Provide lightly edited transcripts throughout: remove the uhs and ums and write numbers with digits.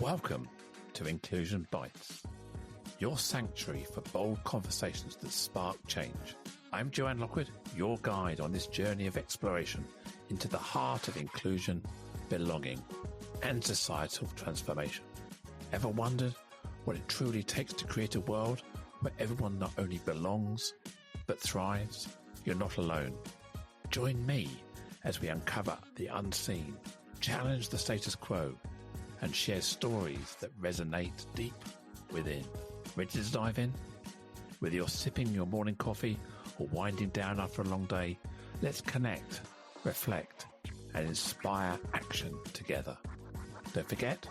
Welcome to Inclusion Bites, your sanctuary for bold conversations that spark change. I'm Joanne Lockwood, your guide on this journey of exploration into the heart of inclusion, belonging, and societal transformation. Ever wondered what it truly takes to create a world where everyone not only belongs, but thrives? You're not alone. Join me as we uncover the unseen, challenge the status quo, and share stories that resonate deep within. Ready to dive in? Whether you're sipping your morning coffee or winding down after a long day, let's connect, reflect, and inspire action together. Don't forget,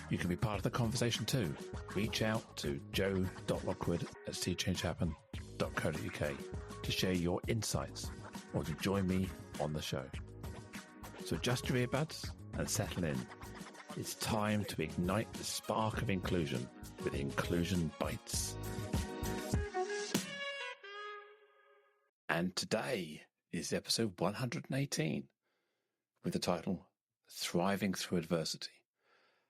you can be part of the conversation too. Reach out to joe.lockwood@seechangehappen.co.uk to share your insights or to join me on the show. So adjust your earbuds and settle in. It's time to ignite the spark of inclusion with Inclusion Bites. And today is episode 118 with the title Thriving Through Adversity.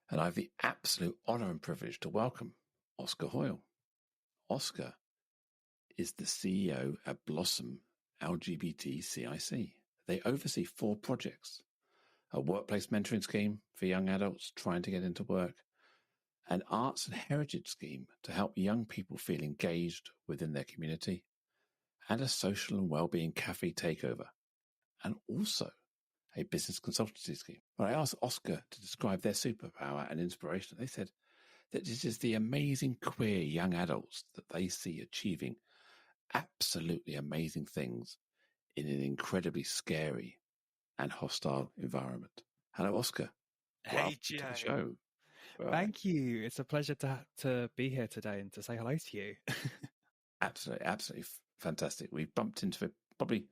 And I have the absolute honor and privilege to welcome Oscar Hoyle. Oscar is the CEO at Blossom LGBT CIC. They oversee 4 projects: a workplace mentoring scheme for young adults trying to get into work, an arts and heritage scheme to help young people feel engaged within their community, and a social and wellbeing cafe takeover, and also a business consultancy scheme. When I asked Oscar to describe their superpower and inspiration, they said that this is the amazing queer young adults that they see achieving absolutely amazing things in an incredibly scary and hostile environment. Hello, Oscar. Hey, Joe. To the show. Thank you. It's a pleasure to be here today and to say hello to you. Absolutely fantastic. We've bumped into it probably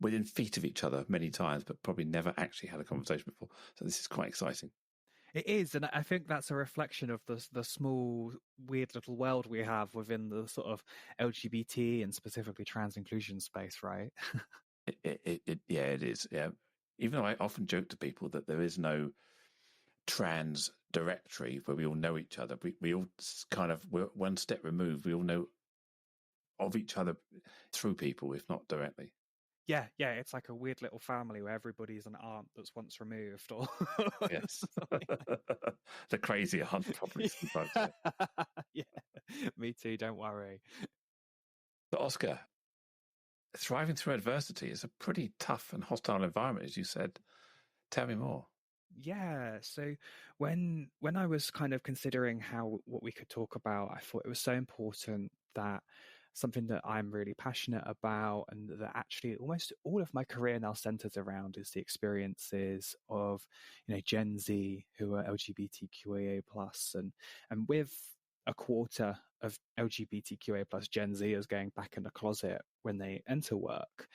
within feet of each other many times, but probably never actually had a conversation before. So this is quite exciting. It is, and I think that's a reflection of the small, weird little world we have within the sort of LGBT and specifically trans inclusion space, right? It is. Yeah. Even though I often joke to people that there is no trans directory where we all know each other. We all we're one step removed. We all know of each other through people, if not directly. Yeah, it's like a weird little family where everybody's an aunt that's once removed, or yes, the crazy aunt probably sometimes. Yeah, me too. Don't worry. But Oscar, thriving through adversity is a pretty tough and hostile environment, as you said. Tell me more. Yeah, so when I was kind of considering what we could talk about, I thought it was so important that something that I'm really passionate about and that actually almost all of my career now centers around is the experiences of, Gen Z who are LGBTQIA plus, and with a quarter of LGBTQIA plus Gen Zers going back in the closet when they enter work.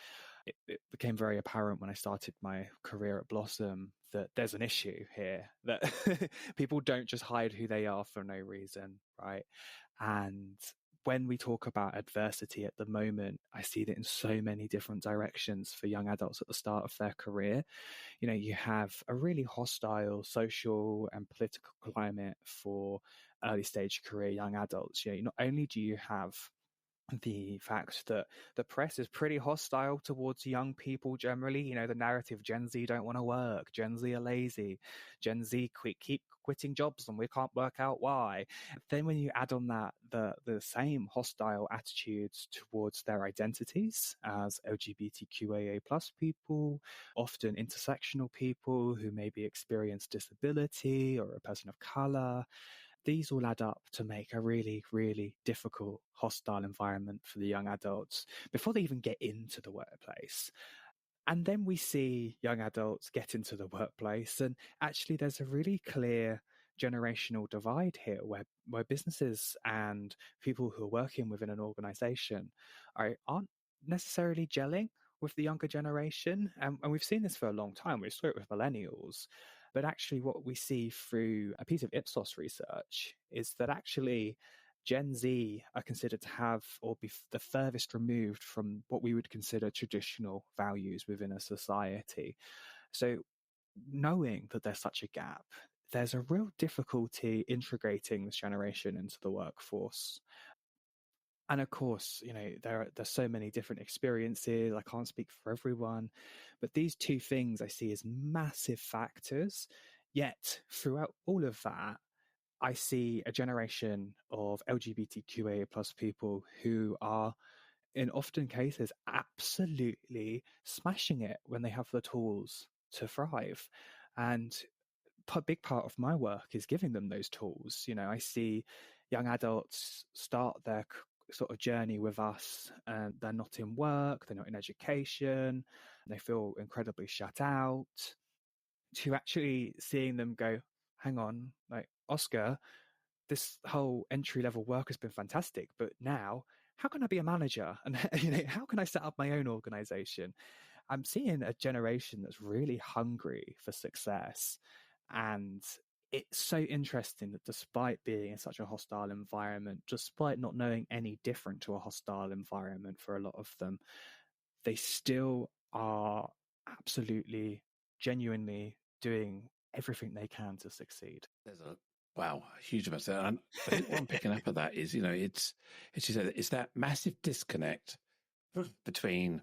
It became very apparent when I started my career at Blossom that there's an issue here, that people don't just hide who they are for no reason, right? And when we talk about adversity at the moment, I see that in so many different directions for young adults at the start of their career. You have a really hostile social and political climate for early stage career young adults. Not only do you have the fact that the press is pretty hostile towards young people generally. The narrative, Gen Z don't want to work, Gen Z are lazy, Gen Z keep quitting jobs and we can't work out why. Then when you add on that the same hostile attitudes towards their identities as LGBTQIA plus people, often intersectional people who maybe experience disability or a person of color, these all add up to make a really, really difficult, hostile environment for the young adults before they even get into the workplace. And then we see young adults get into the workplace, and actually there's a really clear generational divide here where businesses and people who are working within an organization aren't necessarily gelling with the younger generation. And we've seen this for a long time. We saw it with millennials. But actually what we see through a piece of Ipsos research is that actually Gen Z are considered to have or be the furthest removed from what we would consider traditional values within a society. So knowing that there's such a gap there's a real difficulty integrating this generation into the workforce. And of course, there's so many different experiences. I can't speak for everyone, but these two things I see as massive factors. Yet throughout all of that, I see a generation of LGBTQA plus people who are, in often cases, absolutely smashing it when they have the tools to thrive. And a big part of my work is giving them those tools. I see young adults start their sort of journey with us, and they're not in work, they're not in education, they feel incredibly shut out, to actually seeing them go, hang on, like, Oscar, this whole entry level work has been fantastic, but now how can I be a manager? And how can I set up my own organization? I'm seeing a generation that's really hungry for success. And it's so interesting that despite being in such a hostile environment, despite not knowing any different to a hostile environment for a lot of them, they still are absolutely, genuinely doing everything they can to succeed. There's a huge amount of that. And I think what I'm picking up at that is, it's that massive disconnect between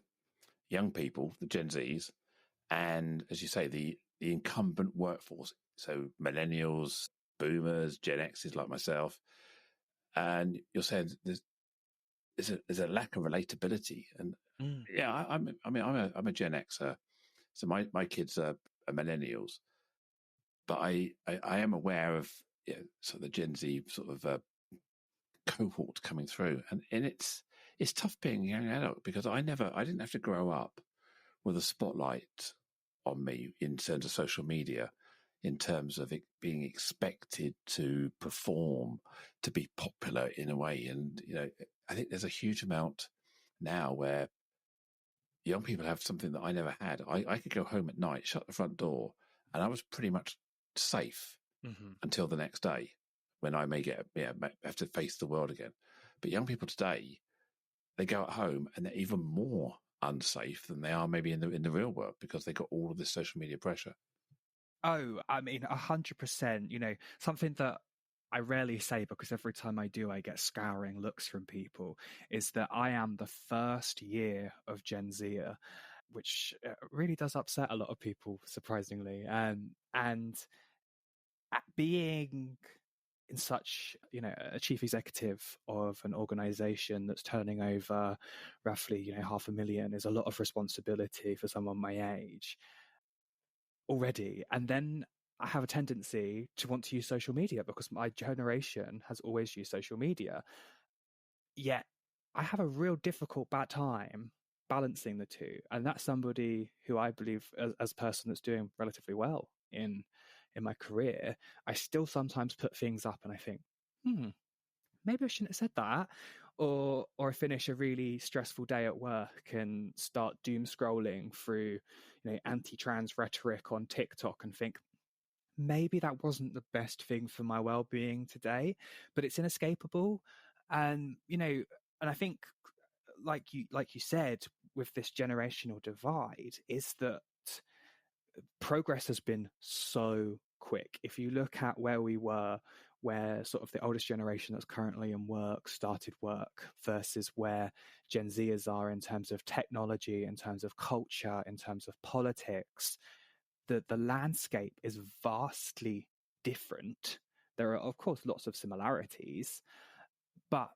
young people, the Gen Zs, and, as you say, the incumbent workforce. So millennials, boomers, Gen Xs like myself. And you're saying there's a lack of relatability. And yeah, I'm a Gen Xer. So my kids are millennials. But I am aware of sort of the Gen Z sort of cohort coming through, and it's tough being a young adult because I didn't have to grow up with a spotlight on me in terms of social media, in terms of it being expected to perform, to be popular in a way. And I think there's a huge amount now where young people have something that I never had. I could go home at night, shut the front door, and I was pretty much safe until the next day, when I may have to face the world again. But young people today, they go at home and they're even more unsafe than they are maybe in the real world, because they got all of this social media pressure. Oh, I mean, 100%. Something that I rarely say, because every time I do, I get scouring looks from people, is that I am the first year of Gen Z, which really does upset a lot of people, surprisingly. And being in such, a chief executive of an organization that's turning over roughly, 500,000 is a lot of responsibility for someone my age already. And then I have a tendency to want to use social media because my generation has always used social media. Yet I have a real difficult bad time balancing the two. And that's somebody who I believe, as a person that's doing relatively well in my career, I still sometimes put things up and I think, maybe I shouldn't have said that. Or I finish a really stressful day at work and start doom scrolling through, anti-trans rhetoric on TikTok and think, maybe that wasn't the best thing for my well-being today, but it's inescapable. And, and I think, like you said, with this generational divide, is that progress has been so quick. If you look at where we were, where sort of the oldest generation that's currently in work started work, versus where Gen Zers are in terms of technology, in terms of culture, in terms of politics, the landscape is vastly different. There are, of course, lots of similarities, but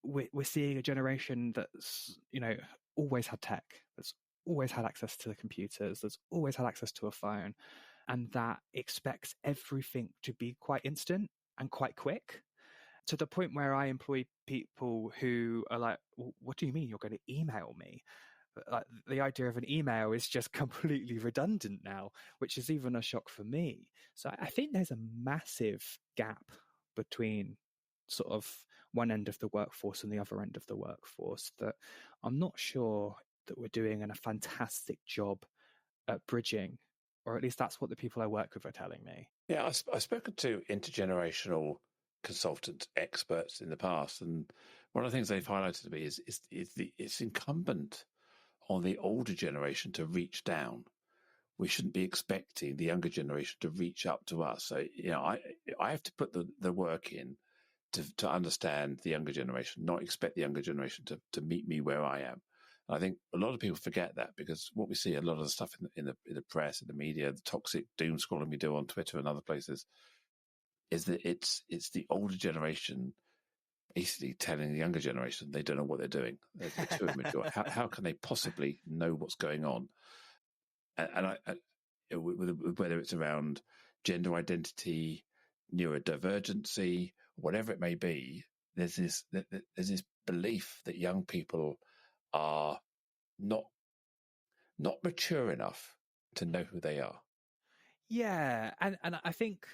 we're seeing a generation that's, always had tech, that's always had access to the computers, that's always had access to a phone, and that expects everything to be quite instant and quite quick, to the point where I employ people who are like, well, what do you mean you're going to email me? Like, the idea of an email is just completely redundant now, which is even a shock for me. So I think there's a massive gap between sort of one end of the workforce and the other end of the workforce that I'm not sure that we're doing a fantastic job at bridging, or at least that's what the people I work with are telling me. Yeah, I've spoken to intergenerational consultant experts in the past, and one of the things they've highlighted to me is it's incumbent on the older generation to reach down we shouldn't be expecting the younger generation to reach up to us. So, I have to put the work in to understand the younger generation, not expect the younger generation to meet me where I am. And I think a lot of people forget that, because what we see, a lot of the stuff in the press, in the media, the toxic doom scrolling we do on Twitter and other places, is that it's the older generation basically telling the younger generation they don't know what they're doing. They're too immature. How can they possibly know what's going on? And whether it's around gender identity, neurodivergency, whatever it may be, there's this belief that young people are not mature enough to know who they are. Yeah, and I think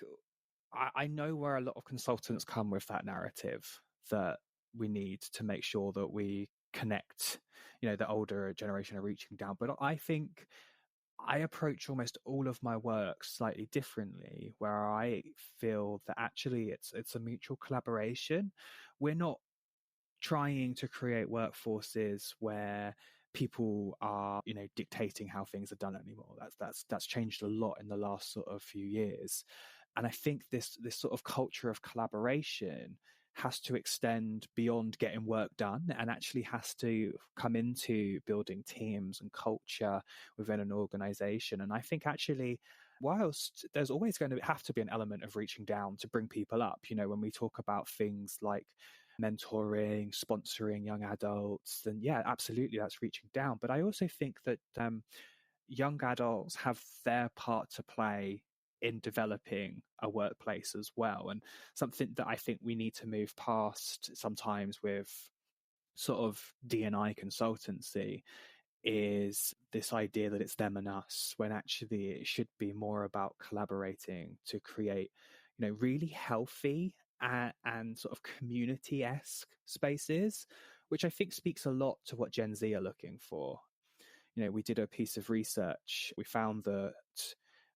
I know where a lot of consultants come with that narrative, that we need to make sure that we connect, the older generation are reaching down. But I think I approach almost all of my work slightly differently, where I feel that actually it's a mutual collaboration. We're not trying to create workforces where people are, dictating how things are done anymore. That's changed a lot in the last sort of few years. And I think this sort of culture of collaboration has to extend beyond getting work done, and actually has to come into building teams and culture within an organization. And I think actually, whilst there's always going to have to be an element of reaching down to bring people up, when we talk about things like mentoring, sponsoring young adults, then yeah, absolutely, that's reaching down. But I also think that young adults have their part to play in developing a workplace as well. And something that I think we need to move past sometimes with sort of D&I consultancy is this idea that it's them and us, when actually it should be more about collaborating to create, really healthy and sort of community-esque spaces, which I think speaks a lot to what Gen Z are looking for. We did a piece of research. We found that,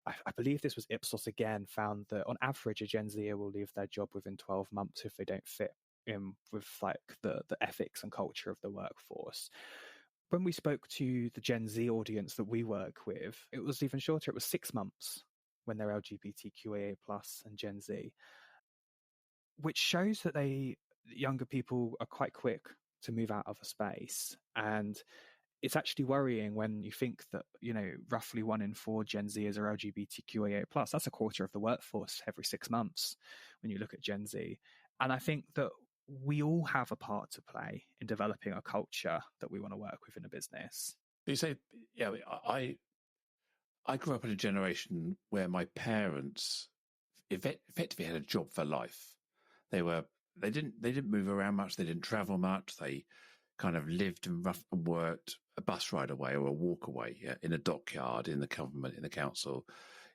I believe this was Ipsos again, found that on average, a Gen Zer will leave their job within 12 months if they don't fit in with like the ethics and culture of the workforce. When we spoke to the Gen Z audience that we work with, it was even shorter. It was 6 months when they're LGBTQIA+ and Gen Z, which shows that younger people are quite quick to move out of a space. And it's actually worrying when you think that, roughly 1 in 4 Gen Zers are LGBTQIA+. That's a quarter of the workforce every 6 months when you look at Gen Z. And I think that we all have a part to play in developing a culture that we want to work with in a business. You say, yeah, I grew up in a generation where my parents effectively had a job for life. They didn't move around much. They didn't travel much. They kind of lived and worked a bus ride away or a walk away, in a dockyard, in the government, in the council,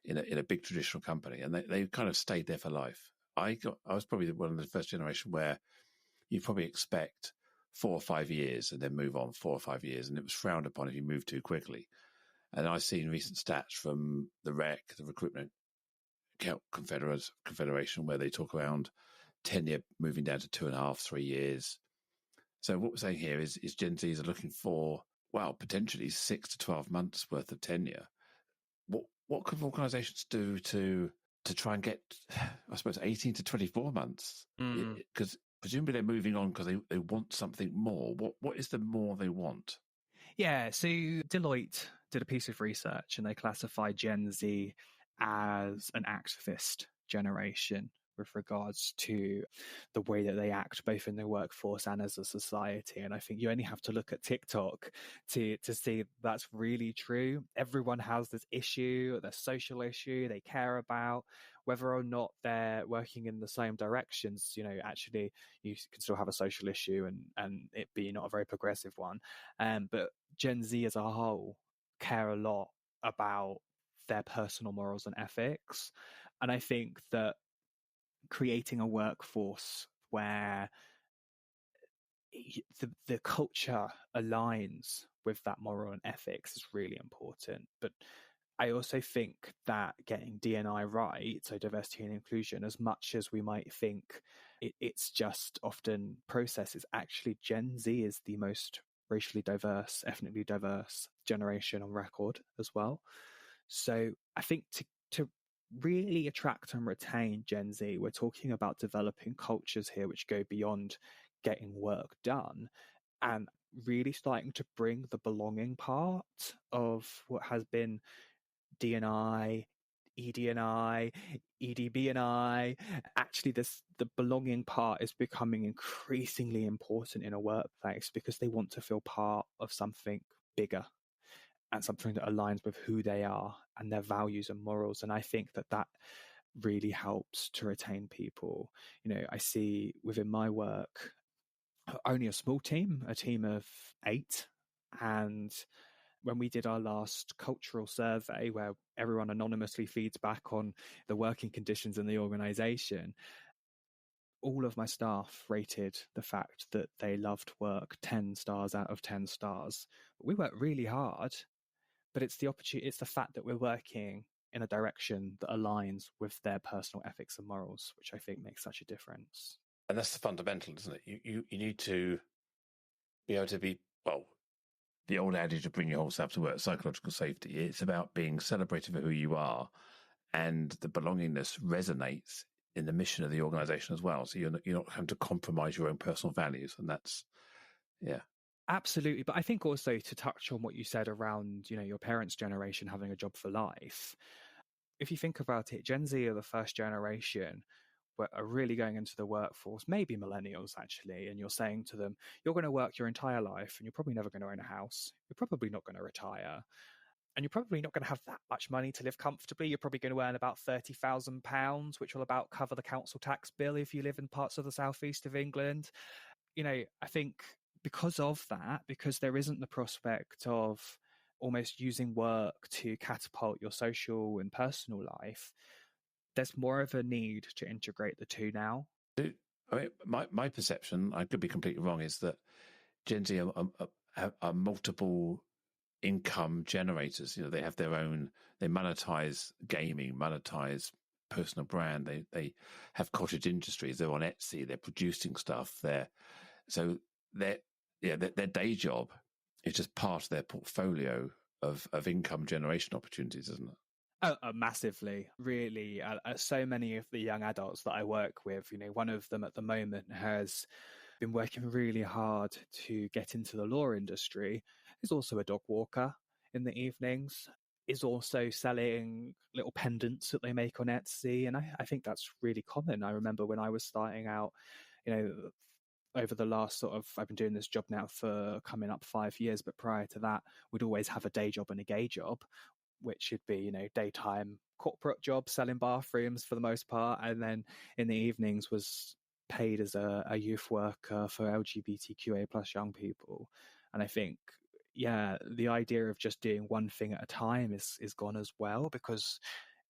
in a big traditional company, and they kind of stayed there for life. I was probably one of the first generation where you probably expect 4 or 5 years and then move on 4 or 5 years, and it was frowned upon if you moved too quickly. And I've seen recent stats from the REC, the Recruitment Confederation, where they talk around tenure moving down to 2.5, 3 years. So what we're saying here is Gen Zs are looking for, well, potentially 6 to 12 months worth of tenure. What could organisations do to try and get, I suppose, 18 to 24 months? Because presumably they're moving on because they want something more. What is the more they want? Yeah, so Deloitte did a piece of research and they classified Gen Z as an activist generation with regards to the way that they act both in the workforce and as a society. And I think you only have to look at TikTok to see that's really true. Everyone has this issue, their social issue they care about, whether or not they're working in the same directions. Actually you can still have a social issue and it be not a very progressive one. But Gen Z as a whole care a lot about their personal morals and ethics. And I think that creating a workforce where the culture aligns with that moral and ethics is really important. But I also think that getting D&I right, so diversity and inclusion, as much as we might think it's just often processes, actually Gen Z is the most racially diverse, ethnically diverse generation on record as well. So I think to really attract and retain Gen Z, we're talking about developing cultures here which go beyond getting work done and really starting to bring the belonging part of what has been D&I, ED&I, EDB&I. Actually, the belonging part is becoming increasingly important in a workplace because they want to feel part of something bigger and something that aligns with who they are and their values and morals. And I think that really helps to retain people. I see within my work only a small team, a team of 8. And when we did our last cultural survey where everyone anonymously feeds back on the working conditions in the organization, all of my staff rated the fact that they loved work 10 stars out of 10 stars. We work really hard, but it's the fact that we're working in a direction that aligns with their personal ethics and morals, which I think makes such a difference. And that's the fundamental, isn't it? You need to be able to be, well, the old adage of bring your whole self to work, psychological safety. It's about being celebrated for who you are, and the belongingness resonates in the mission of the organization as well. So you're not having to compromise your own personal values, and that's, yeah. Absolutely. But I think also to touch on what you said around, your parents' generation having a job for life, if you think about it, Gen Z are the first generation are really going into the workforce, maybe millennials actually, and you're saying to them, you're going to work your entire life and you're probably never going to own a house. You're probably not going to retire. And you're probably not going to have that much money to live comfortably. You're probably going to earn about £30,000, which will about cover the council tax bill if you live in parts of the southeast of England. I think because of that, because there isn't the prospect of almost using work to catapult your social and personal life, there's more of a need to integrate the two now. I mean, my perception, I could be completely wrong, is that Gen Z are multiple income generators. They have their own, they monetize gaming, monetize personal brand. They have cottage industries. They're on Etsy. They're producing stuff. So their day job is just part of their portfolio of income generation opportunities, isn't it? Massively, really. So many of the young adults that I work with, one of them at the moment has been working really hard to get into the law industry, is also a dog walker in the evenings, is also selling little pendants that they make on Etsy. And I think that's really common. I remember when I was starting out, over the last I've been doing this job now for coming up 5 years, but prior to that, we'd always have a day job and a gay job, which should be, daytime corporate job selling bathrooms for the most part. And then in the evenings was paid as a youth worker for LGBTQA plus young people. And I think, the idea of just doing one thing at a time is gone as well, because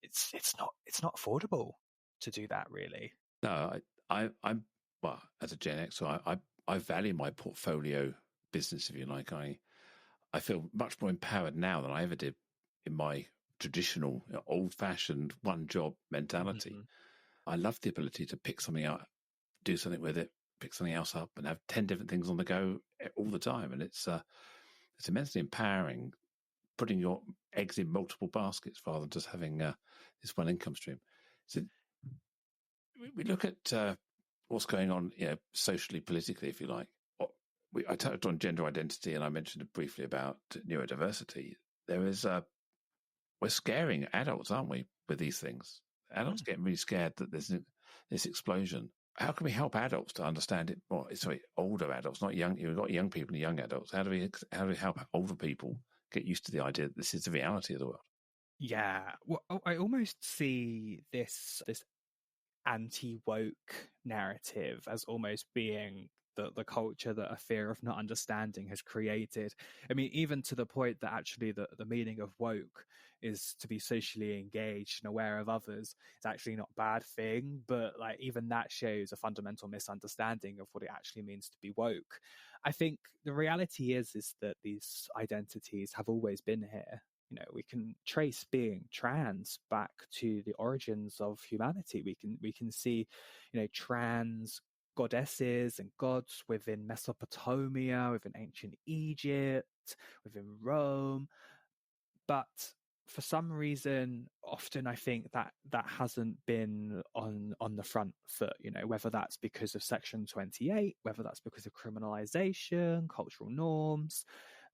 it's not affordable to do that, really. No, I'm well, as a Gen X, so I value my portfolio business, if you like. I feel much more empowered now than I ever did in my traditional, old-fashioned one-job mentality. Mm-hmm. I love the ability to pick something out, do something with it, pick something else up, and have 10 different things on the go all the time. And it's immensely empowering, putting your eggs in multiple baskets rather than just having this one income stream. So we look at what's going on, socially, politically, if you like. I touched on gender identity, and I mentioned it briefly about neurodiversity. We're scaring adults, aren't we, with these things? Adults getting really scared that there's this explosion. How can we help adults to understand it more? Sorry, older adults, not young. You've got young people and young adults. How do we help older people get used to the idea that this is the reality of the world? Yeah, well, I almost see this anti-woke narrative as almost being the culture that a fear of not understanding has created. I mean, even to the point that actually the meaning of woke is to be socially engaged and aware of others. It's actually not a bad thing, but even that shows a fundamental misunderstanding of what it actually means to be woke. I think the reality is that these identities have always been here. We can trace being trans back to the origins of humanity. We can see, trans goddesses and gods within Mesopotamia, within ancient Egypt, within Rome. But for some reason, often I think that hasn't been on the front foot, whether that's because of Section 28, whether that's because of criminalisation, cultural norms,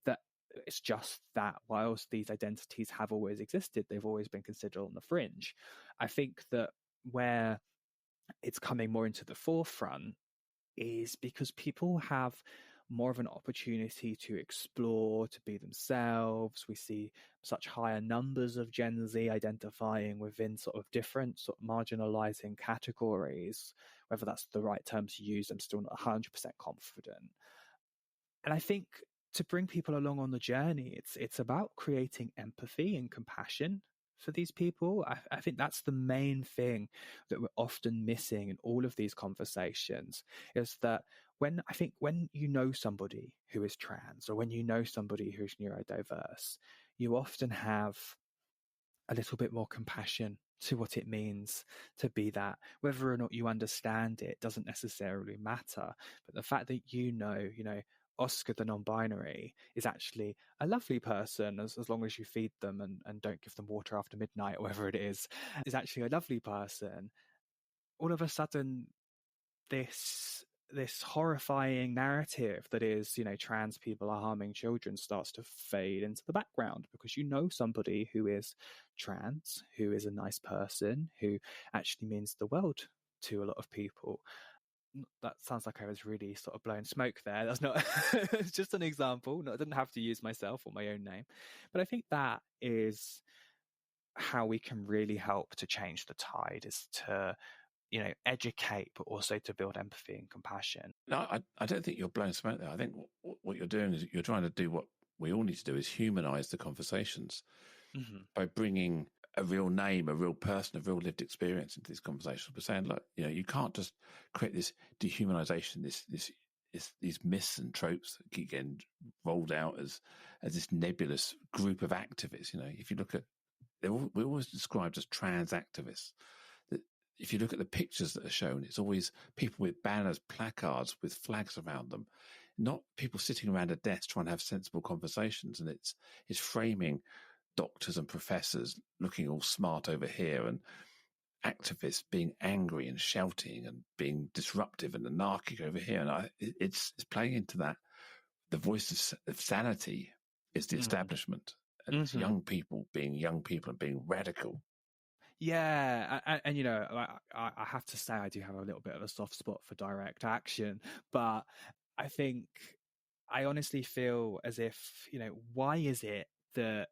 that it's just that whilst these identities have always existed, they've always been considered on the fringe. I think that where it's coming more into the forefront is because people have more of an opportunity to explore, to be themselves. We see such higher numbers of Gen Z identifying within sort of different sort of marginalizing categories. Whether that's the right term to use, I'm still not 100% confident. And I think to bring people along on the journey, it's about creating empathy and compassion for these people. I think that's the main thing that we're often missing in all of these conversations, is that when you know somebody who is trans, or when you know somebody who's neurodiverse, you often have a little bit more compassion to what it means to be that. Whether or not you understand it doesn't necessarily matter, but the fact that you know Oscar the non-binary is actually a lovely person, as long as you feed them and don't give them water after midnight, or whatever it is actually a lovely person. All of a sudden, this horrifying narrative that is, trans people are harming children starts to fade into the background, because you know somebody who is trans, who is a nice person, who actually means the world to a lot of people. That sounds like I was really sort of blowing smoke there. That's not, it's just an example. No, I didn't have to use myself or my own name. But I think that is how we can really help to change the tide, is to, educate, but also to build empathy and compassion. No, I don't think you're blowing smoke there. I think what you're doing is you're trying to do what we all need to do, is humanize the conversations by bringing a real name, a real person, a real lived experience into these conversations. We're saying, look, you can't just create this dehumanization, these myths and tropes that keep getting rolled out as this nebulous group of activists. If you look at, we're always described as trans activists. If you look at the pictures that are shown, it's always people with banners, placards with flags around them, not people sitting around a desk trying to have sensible conversations. And it's framing doctors and professors looking all smart over here, and activists being angry and shouting and being disruptive and anarchic over here. And it's playing into that. The voice of sanity is the establishment, and it's young people being young people and being radical. Yeah, and I have to say I do have a little bit of a soft spot for direct action, but I think I honestly feel as if, why is it that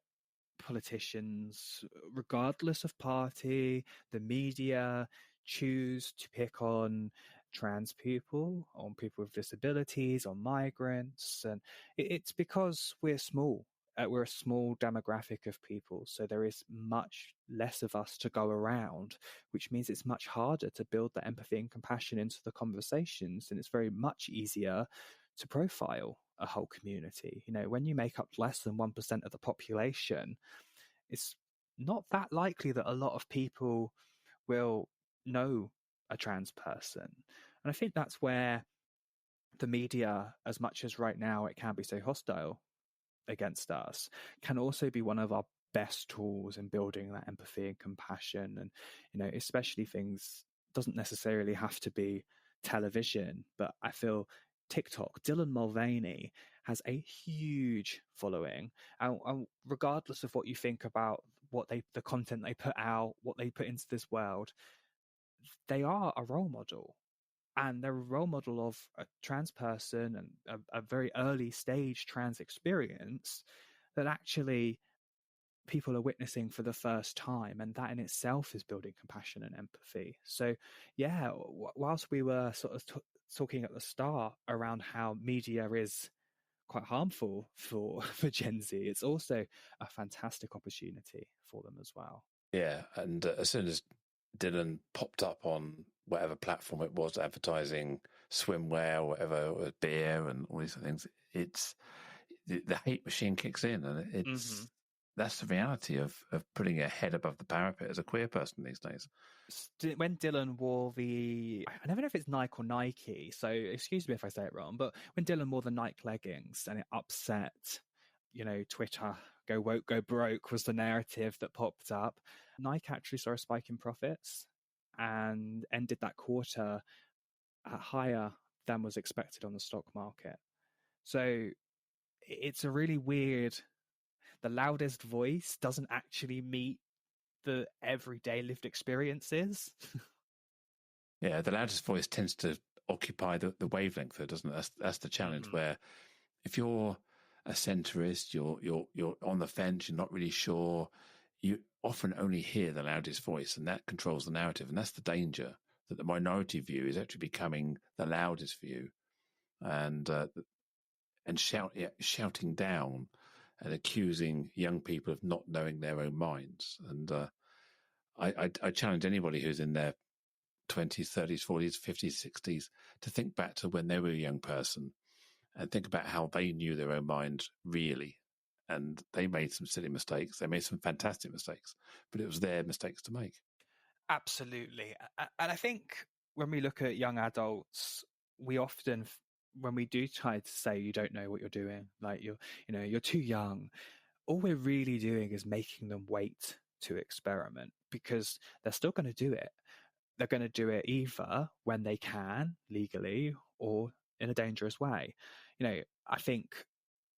politicians, regardless of party, the media, choose to pick on trans people, on people with disabilities, on migrants? And it's because we're small. We're a small demographic of people, so there is much less of us to go around, which means it's much harder to build the empathy and compassion into the conversations, and it's very much easier to profile a whole community. When you make up less than 1% of the population, it's not that likely that a lot of people will know a trans person. And I think that's where the media, as much as right now it can be so hostile against us, can also be one of our best tools in building that empathy and compassion. And especially things, doesn't necessarily have to be television, but I feel TikTok, Dylan Mulvaney has a huge following, and regardless of what you think about the content they put out, what they put into this world, they are a role model. And they're a role model of a trans person and a very early stage trans experience that actually people are witnessing for the first time. And that in itself is building compassion and empathy. So, yeah, whilst we were sort of talking at the start around how media is quite harmful for Gen Z, it's also a fantastic opportunity for them as well. Yeah, and as soon as Dylan popped up on whatever platform it was, advertising swimwear or whatever, beer and all these things, it's the hate machine kicks in, and it's that's the reality of putting your head above the parapet as a queer person these days. When Dylan wore I never know if it's Nike or Nike, so excuse me if I say it wrong, but when Dylan wore the Nike leggings and it upset, Twitter go woke, go broke was the narrative that popped up. Nike actually saw a spike in profits and ended that quarter at higher than was expected on the stock market. So it's a really weird, the loudest voice doesn't actually meet the everyday lived experiences. Yeah, the loudest voice tends to occupy the wavelength, though, doesn't it? That's the challenge. Where if you're a centrist, you're on the fence, you're not really sure, you often only hear the loudest voice, and that controls the narrative. And that's the danger, that the minority view is actually becoming the loudest view, and shouting down and accusing young people of not knowing their own minds. And I challenge anybody who's in their 20s, 30s, 40s, 50s, 60s to think back to when they were a young person and think about how they knew their own mind really. And they made some silly mistakes. They made some fantastic mistakes, but it was their mistakes to make. Absolutely. And I think when we look at young adults, we often, when we do try to say you don't know what you're doing, like you're too young, all we're really doing is making them wait to experiment, because they're still going to do it. They're going to do it either when they can legally or in a dangerous way. I think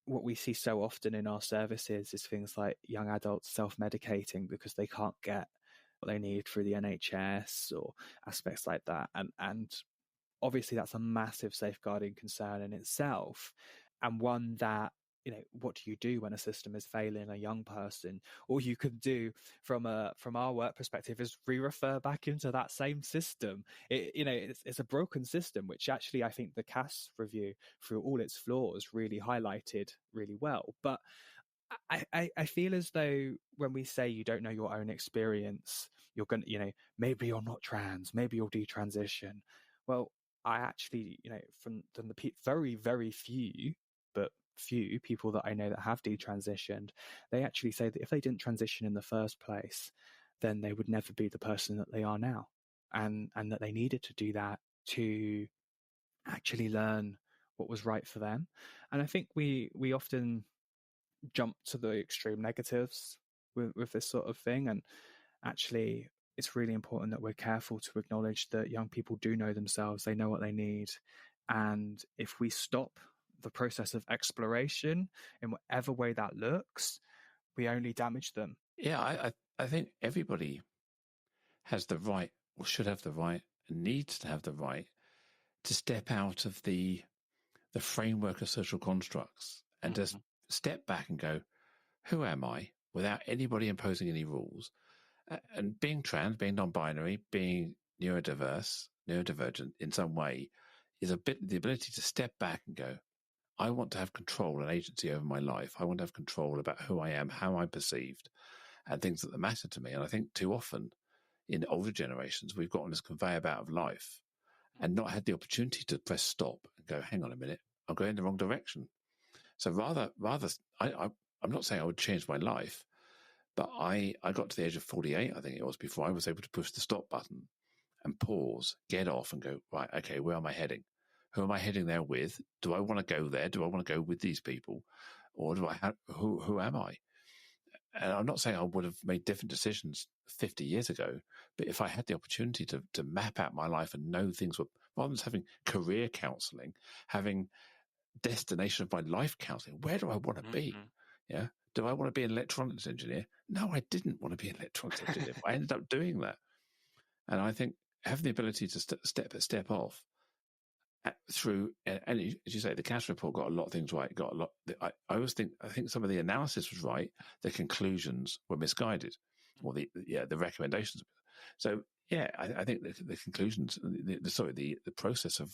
what we see so often in our services is things like young adults self-medicating because they can't get what they need through the NHS or aspects like that. And obviously that's a massive safeguarding concern in itself, and one that, what do you do when a system is failing a young person? All you can do from our work perspective is re-refer back into that same system. It's a broken system, which actually I think the Cass review, through all its flaws, really highlighted really well. But I feel as though when we say you don't know your own experience, you're going to, maybe you're not trans, maybe you'll detransition. Well, I actually, from the very, very few people that I know that have detransitioned, they actually say that if they didn't transition in the first place, then they would never be the person that they are now. And that they needed to do that to actually learn what was right for them. And I think we often jump to the extreme negatives with this sort of thing. And actually, it's really important that we're careful to acknowledge that young people do know themselves, they know what they need. And if we stop the process of exploration in whatever way that looks, we only damage them. Yeah, I think everybody has the right, or should have the right, and needs to have the right to step out of the framework of social constructs and just step back and go, who am I, without anybody imposing any rules? And being trans, being non-binary, being neurodivergent in some way, is the ability to step back and go, I want to have control and agency over my life. I want to have control about who I am, how I'm perceived, and things that matter to me. And I think too often in older generations, we've gotten this conveyor belt of life and not had the opportunity to press stop and go, hang on a minute, I'm going in the wrong direction. So rather, I'm not saying I would change my life, but I got to the age of 48, I think it was, before I was able to push the stop button and pause, get off and go, right, okay, where am I heading? Who am I heading there with? Do I want to go there? Do I want to go with these people? Or who am I? And I'm not saying I would have made different decisions 50 years ago, but if I had the opportunity to map out my life and know things were, rather than having career counseling, having destination of my life counseling, where do I want to be? Yeah. Do I want to be an electronics engineer? No, I didn't want to be an electronics engineer. I ended up doing that. And I think having the ability to step off through, and as you say, the Cass report got a lot of things right. It got a lot. I think some of the analysis was right. The conclusions were misguided, or the recommendations. So yeah, I think the conclusions, the process of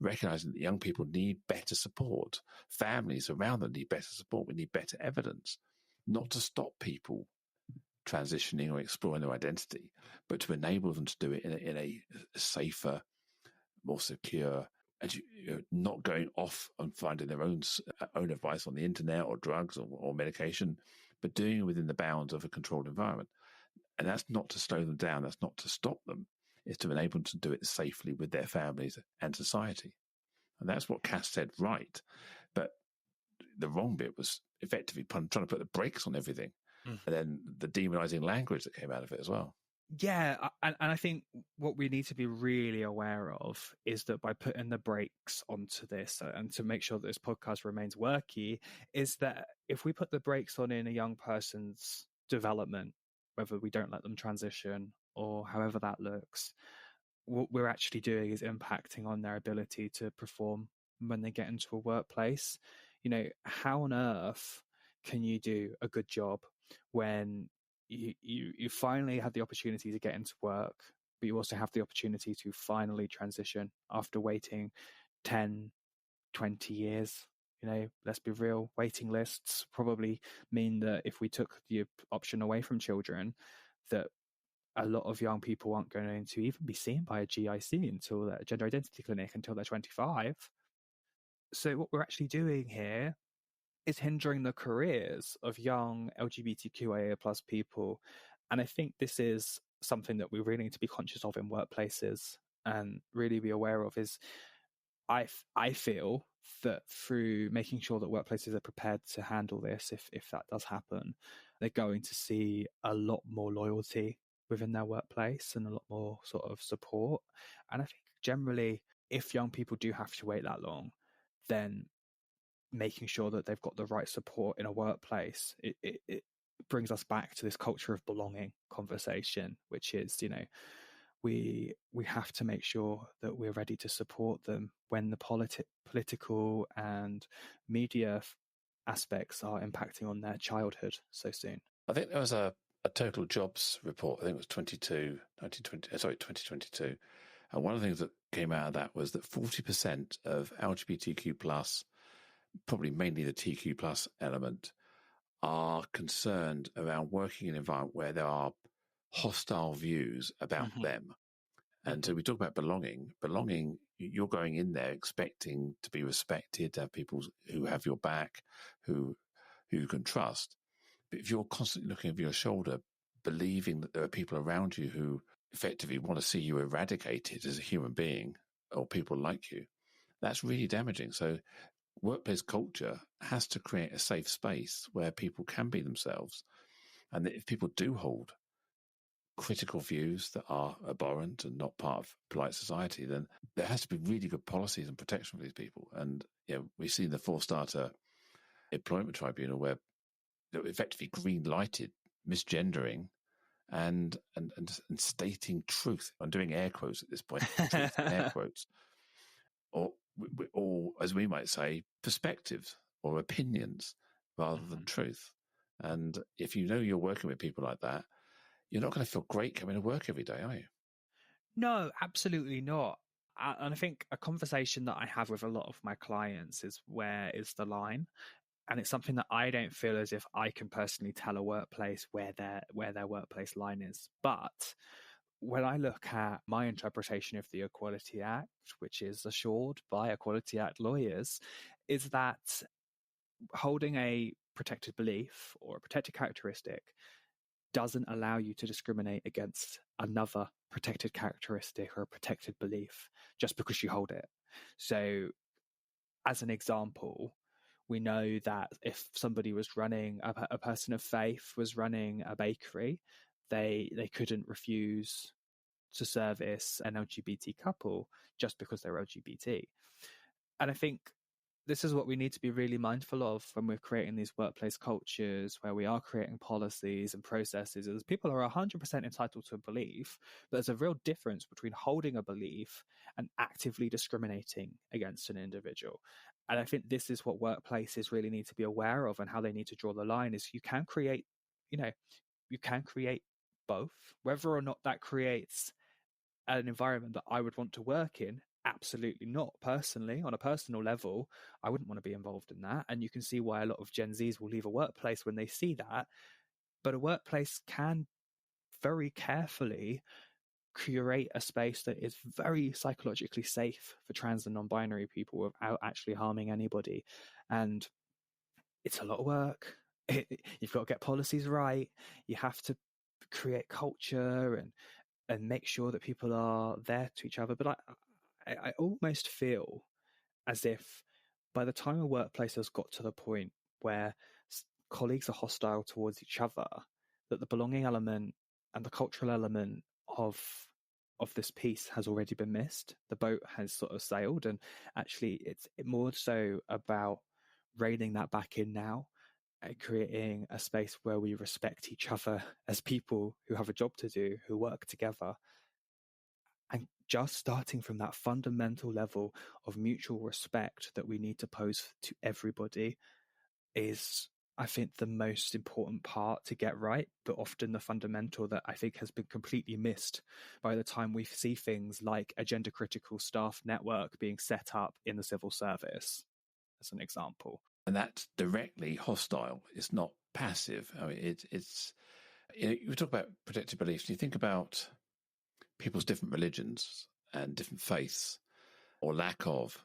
recognizing that young people need better support, families around them need better support. We need better evidence, not to stop people transitioning or exploring their identity, but to enable them to do it in a safer, more secure, and not going off and finding their own advice on the internet or drugs or medication, but doing it within the bounds of a controlled environment. And that's not to slow them down. That's not to stop them. It's to enable them to do it safely with their families and society. And that's what Cass said right. But the wrong bit was effectively trying to put the brakes on everything. And then the demonizing language that came out of it as well. Yeah, and I think what we need to be really aware of is that by putting the brakes onto this and to make sure that this podcast remains worky, is that if we put the brakes on in a young person's development, whether we don't let them transition or however that looks, what we're actually doing is impacting on their ability to perform when they get into a workplace. How on earth can you do a good job when you finally have the opportunity to get into work, but you also have the opportunity to finally transition after waiting 10, 20 years? Let's be real, waiting lists probably mean that if we took the option away from children, that a lot of young people aren't going to even be seen by a GIC until a gender identity clinic until they're 25. So what we're actually doing here is hindering the careers of young LGBTQIA plus people. And I think this is something that we really need to be conscious of in workplaces and really be aware of. Is I feel that through making sure that workplaces are prepared to handle this, if that does happen, they're going to see a lot more loyalty within their workplace and a lot more sort of support. And I think generally, if young people do have to wait that long, then making sure that they've got the right support in a workplace, it brings us back to this culture of belonging conversation, which is, we have to make sure that we're ready to support them when the political and media aspects are impacting on their childhood so soon. I think there was a total jobs report, I think it was 2022. And one of the things that came out of that was that 40% of LGBTQ plus, probably mainly the TQ plus element, are concerned around working in an environment where there are hostile views about them. And so we talk about belonging. Belonging, you're going in there expecting to be respected, to have people who have your back, who you can trust. But if you're constantly looking over your shoulder, believing that there are people around you who effectively want to see you eradicated as a human being or people like you, that's really damaging. So workplace culture has to create a safe space where people can be themselves. And that if people do hold critical views that are abhorrent and not part of polite society, then there has to be really good policies and protection for these people. And we've seen the For-Starter Employment Tribunal where they effectively green-lighted misgendering and stating truth. I'm doing air quotes at this point, truth in air quotes, or as we might say, perspectives or opinions rather than truth. And if you're working with people like that, you're not going to feel great coming to work every day, are you? No, absolutely not. And I think a conversation that I have with a lot of my clients is, where is the line? And it's something that I don't feel as if I can personally tell a workplace where their workplace line is. But when I look at my interpretation of the Equality Act, which is assured by Equality Act lawyers, is that holding a protected belief or a protected characteristic doesn't allow you to discriminate against another protected characteristic or a protected belief just because you hold it. So, as an example, we know that if somebody was running, a person of faith was running a bakery, they couldn't refuse to service an LGBT couple just because they're LGBT. And I think this is what we need to be really mindful of when we're creating these workplace cultures, where we are creating policies and processes, is people are 100% entitled to a belief, but there's a real difference between holding a belief and actively discriminating against an individual. And I think this is what workplaces really need to be aware of, and how they need to draw the line is you can create both. Whether or not that creates an environment that I would want to work in, absolutely not. Personally, on a personal level, I wouldn't want to be involved in that. And you can see why a lot of Gen Zs will leave a workplace when they see that. But a workplace can very carefully curate a space that is very psychologically safe for trans and non-binary people without actually harming anybody. And it's a lot of work. You've got to get policies right. You have to create culture and make sure that people are there to each other. But I almost feel as if by the time a workplace has got to the point where colleagues are hostile towards each other, that the belonging element and the cultural element of this piece has already been missed. The boat has sort of sailed, and actually it's more so about reining that back in now and creating a space where we respect each other as people who have a job to do, who work together. And just starting from that fundamental level of mutual respect that we need to pose to everybody is, I think, the most important part to get right, but often the fundamental that I think has been completely missed by the time we see things like a gender critical staff network being set up in the civil service, as an example. And that's directly hostile. It's not passive. I mean, it's you talk about protected beliefs. You think about people's different religions and different faiths, or lack of,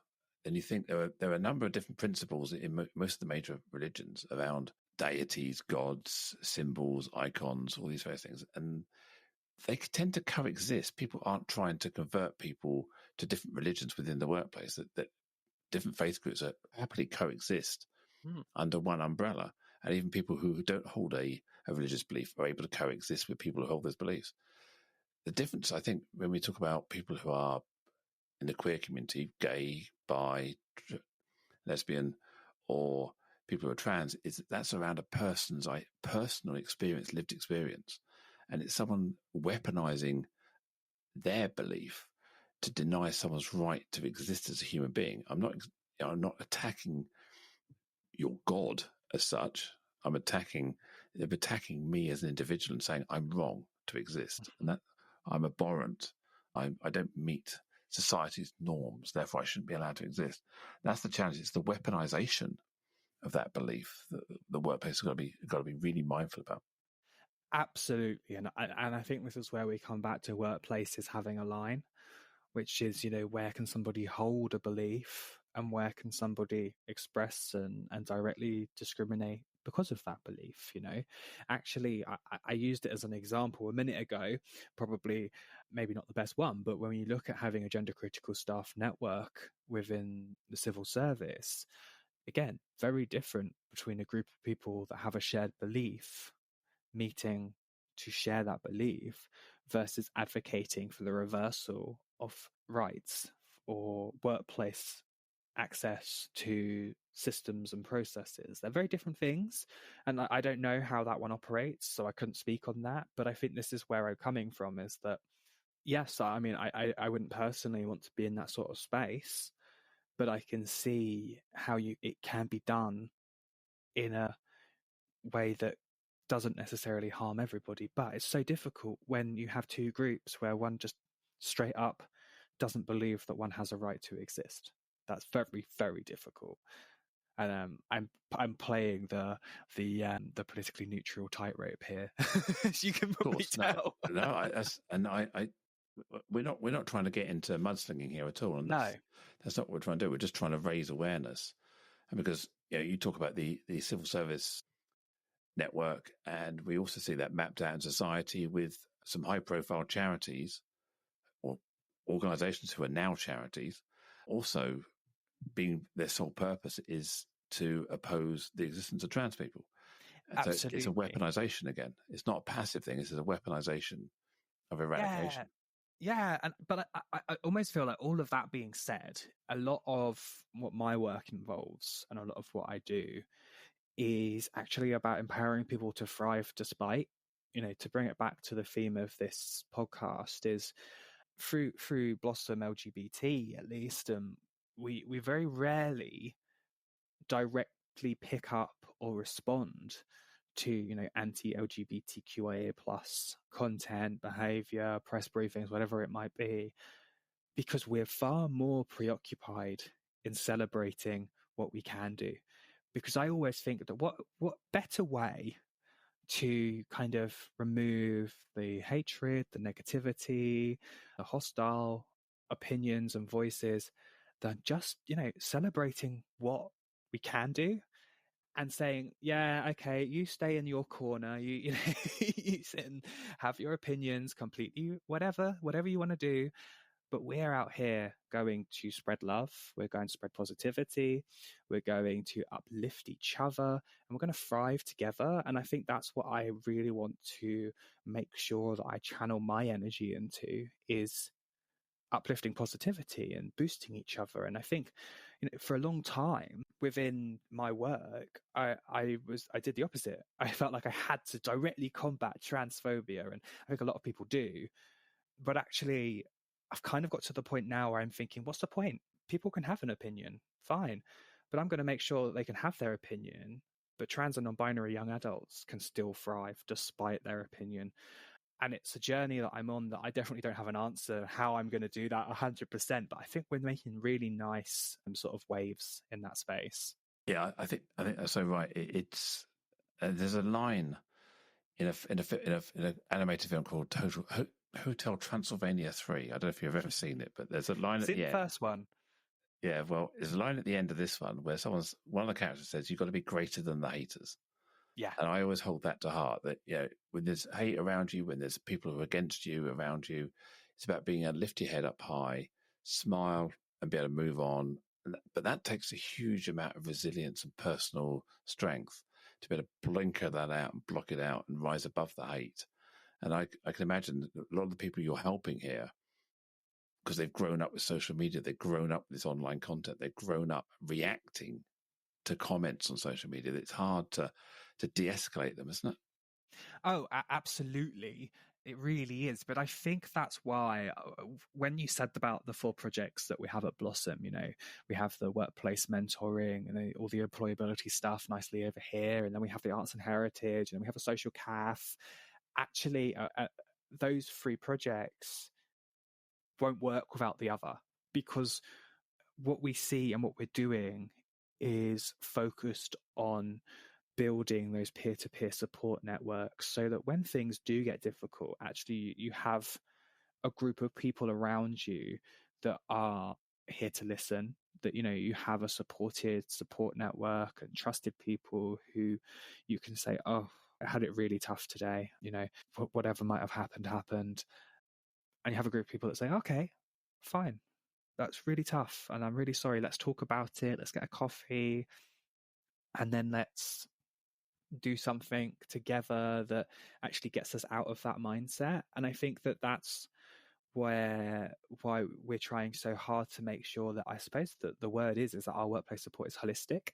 and you think there are a number of different principles in most of the major religions around deities, gods, symbols, icons, all these various things, and they tend to coexist. People aren't trying to convert people to different religions within the workplace. That different faith groups are happily coexist under one umbrella, and even people who don't hold a religious belief are able to coexist with people who hold those beliefs. The difference, I think, when we talk about people who are in the queer community, gay, bi, lesbian, or people who are trans, is that's around a person's personal experience, lived experience. And it's someone weaponizing their belief to deny someone's right to exist as a human being. I'm not attacking your God as such. They're attacking me as an individual and saying I'm wrong to exist, and that I'm abhorrent. I don't meet society's norms, therefore I shouldn't be allowed to exist. That's the challenge. It's the weaponization of that belief that the workplace has got to be really mindful about. Absolutely, and I think this is where we come back to workplaces having a line, which is, where can somebody hold a belief and where can somebody express and directly discriminate because of that belief. Actually, I used it as an example a minute ago, probably maybe not the best one, but when you look at having a gender critical staff network within the civil service, again, very different between a group of people that have a shared belief meeting to share that belief versus advocating for the reversal of rights or workplace access to systems and processes. They're very different things, and I don't know how that one operates, so I couldn't speak on that, but I think this is where I'm coming from, is that yes, I mean, I wouldn't personally want to be in that sort of space, but I can see how it can be done in a way that doesn't necessarily harm everybody. But it's so difficult when you have two groups where one just straight up doesn't believe that one has a right to exist. That's very, very difficult. And I'm playing the politically neutral tightrope here, as you can probably tell. We're not trying to get into mudslinging here at all. And that's not what we're trying to do. We're just trying to raise awareness. And because you talk about the civil service network, and we also see that mapped out in society with some high-profile charities or organisations who are now charities, also being their sole purpose is to oppose the existence of trans people. And so it's a weaponization again. It's not a passive thing. It's a weaponization of eradication. Yeah, but I almost feel like, all of that being said, a lot of what my work involves and a lot of what I do is actually about empowering people to thrive despite, to bring it back to the theme of this podcast, is through Blossom LGBT, at least, we very rarely directly pick up or respond to anti-LGBTQIA plus content, behavior, press briefings, whatever it might be, because we're far more preoccupied in celebrating what we can do. Because I always think that what better way to kind of remove the hatred, the negativity, the hostile opinions and voices than just, celebrating what we can do and saying, yeah, okay, you stay in your corner, you you sit and have your opinions completely, whatever you want to do, But we're out here going to spread love. We're going to spread positivity. We're going to uplift each other, and we're going to thrive together. And I think that's what I really want to make sure that I channel my energy into, is uplifting positivity and boosting each other. And I think, for a long time within my work, I did the opposite. I felt like I had to directly combat transphobia, and I think a lot of people do. But actually, I've kind of got to the point now where I'm thinking, what's the point? People can have an opinion, fine, but I'm going to make sure that they can have their opinion. But trans and non-binary young adults can still thrive despite their opinion. And it's a journey that I'm on that I definitely don't have an answer how I'm going to do that 100%. But I think we're making really nice sort of waves in that space. Yeah, I think that's so right. It's there's a line in an animated film called Hotel Transylvania 3. I don't know if you've ever seen it, but there's a line at the end. The first one. Yeah, well, there's a line at the end of this one where one of the characters says, "You've got to be greater than the haters." Yeah. And I always hold that to heart, that, when there's hate around you, when there's people who are against you around you, it's about being able to lift your head up high, smile, and be able to move on. But that takes a huge amount of resilience and personal strength to be able to blinker that out and block it out and rise above the hate. And I can imagine that a lot of the people you're helping here, because they've grown up with social media, they've grown up with this online content, they've grown up reacting to comments on social media, that it's hard to de-escalate them, isn't it? Oh, absolutely. It really is. But I think that's why, when you said about the 4 projects that we have at Blossom, we have the workplace mentoring and all the employability stuff nicely over here. And then we have the arts and heritage, and then we have a social CAF. Actually, those 3 projects won't work without the other, because what we see and what we're doing is focused on building those peer-to-peer support networks, so that when things do get difficult, actually you have a group of people around you that are here to listen, that you have a supported support network and trusted people who you can say, oh, I had it really tough today, whatever might have happened. And you have a group of people that say, okay, fine, that's really tough and I'm really sorry, let's talk about it, let's get a coffee, and then let's do something together that actually gets us out of that mindset. And I think that that's why we're trying so hard to make sure that, I suppose that the word is that our workplace support is holistic.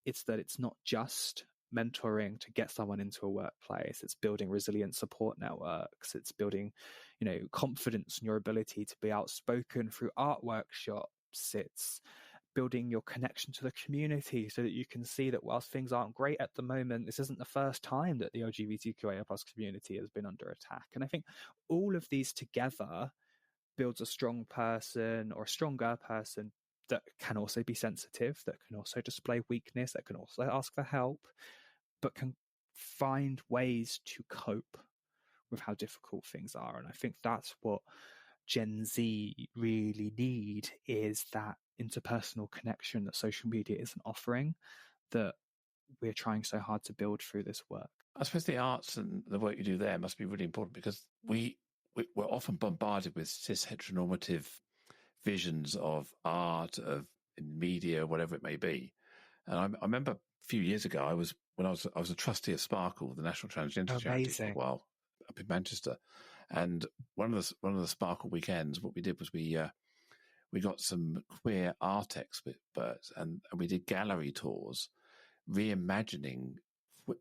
It's that it's not just mentoring to get someone into a workplace. It's building resilient support networks. It's building, confidence in your ability to be outspoken through art workshops. It's building your connection to the community so that you can see that whilst things aren't great at the moment, this isn't the first time that the LGBTQIA+ community has been under attack. And I think all of these together builds a strong person, or a stronger person, that can also be sensitive, that can also display weakness, that can also ask for help, but can find ways to cope with how difficult things are. And I think that's what Gen Z really need, is that interpersonal connection that social media isn't offering, that we're trying so hard to build through this work. I suppose the arts and the work you do there must be really important, because we're often bombarded with cis heteronormative visions of art, of media, whatever it may be. And I remember a few years ago, I was a trustee of Sparkle, the National Transgender Charity, for a while up in Manchester. And one of the Sparkle weekends, what we did was we got some queer art experts, and we did gallery tours, reimagining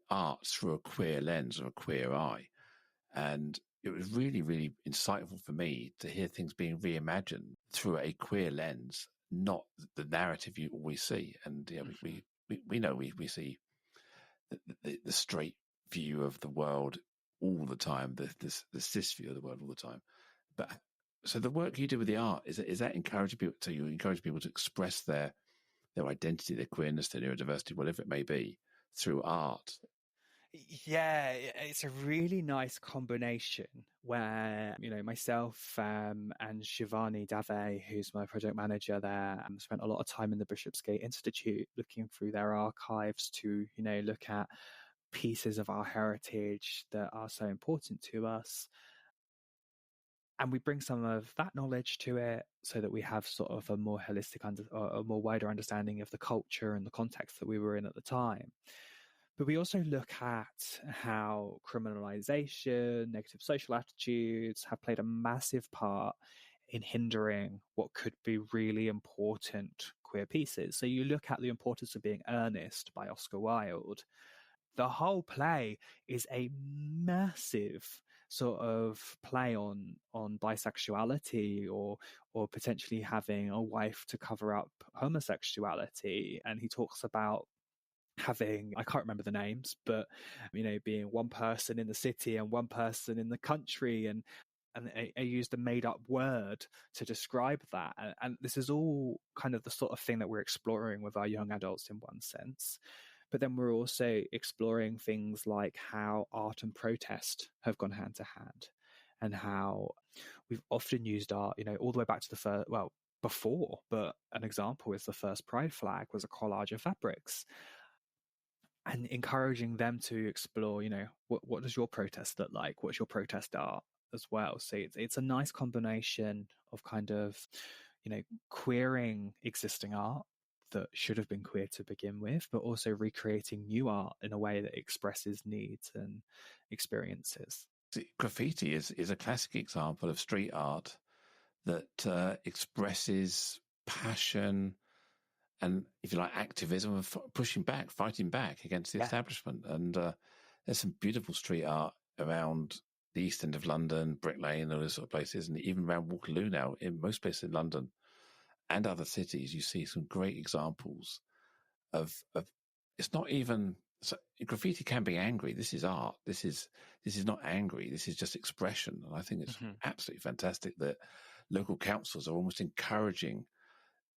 art through a queer lens or a queer eye. And it was really, really insightful for me to hear things being reimagined through a queer lens, not the narrative you always see. And we know we see the straight view of the world all the time, the cis view of the world all the time. But so the work you do with the art, is that encouraging people? So you encourage people to express their identity, their queerness, their neurodiversity, whatever it may be, through art. Yeah, it's a really nice combination where, myself and Shivani Dave, who's my project manager there, spent a lot of time in the Bishopsgate Institute looking through their archives to, look at pieces of our heritage that are so important to us. And we bring some of that knowledge to it so that we have sort of a more holistic, a more wider understanding of the culture and the context that we were in at the time. But we also look at how criminalization, negative social attitudes have played a massive part in hindering what could be really important queer pieces. So you look at The Importance of Being Earnest by Oscar Wilde. The whole play is a massive sort of play on bisexuality or potentially having a wife to cover up homosexuality. And he talks about having, I can't remember the names, but being one person in the city and one person in the country, and I used a made up word to describe that. And this is all kind of the sort of thing that we're exploring with our young adults in one sense. But then we're also exploring things like how art and protest have gone hand to hand, and how we've often used art, all the way back to the first, before, but an example is the first Pride flag was a collage of fabrics. And encouraging them to explore, what does your protest look like? What's your protest art as well? So it's a nice combination of kind of, queering existing art that should have been queer to begin with, but also recreating new art in a way that expresses needs and experiences. Graffiti is a classic example of street art that expresses passion and, if you like, activism of pushing back, fighting back against the establishment. And there's some beautiful street art around the East End of London, Brick Lane, all those sort of places, and even around Waterloo now. In most places in London and other cities, you see some great examples of it's not even graffiti can be angry. This is art. This is not angry. This is just expression. And I think it's absolutely fantastic that local councils are almost encouraging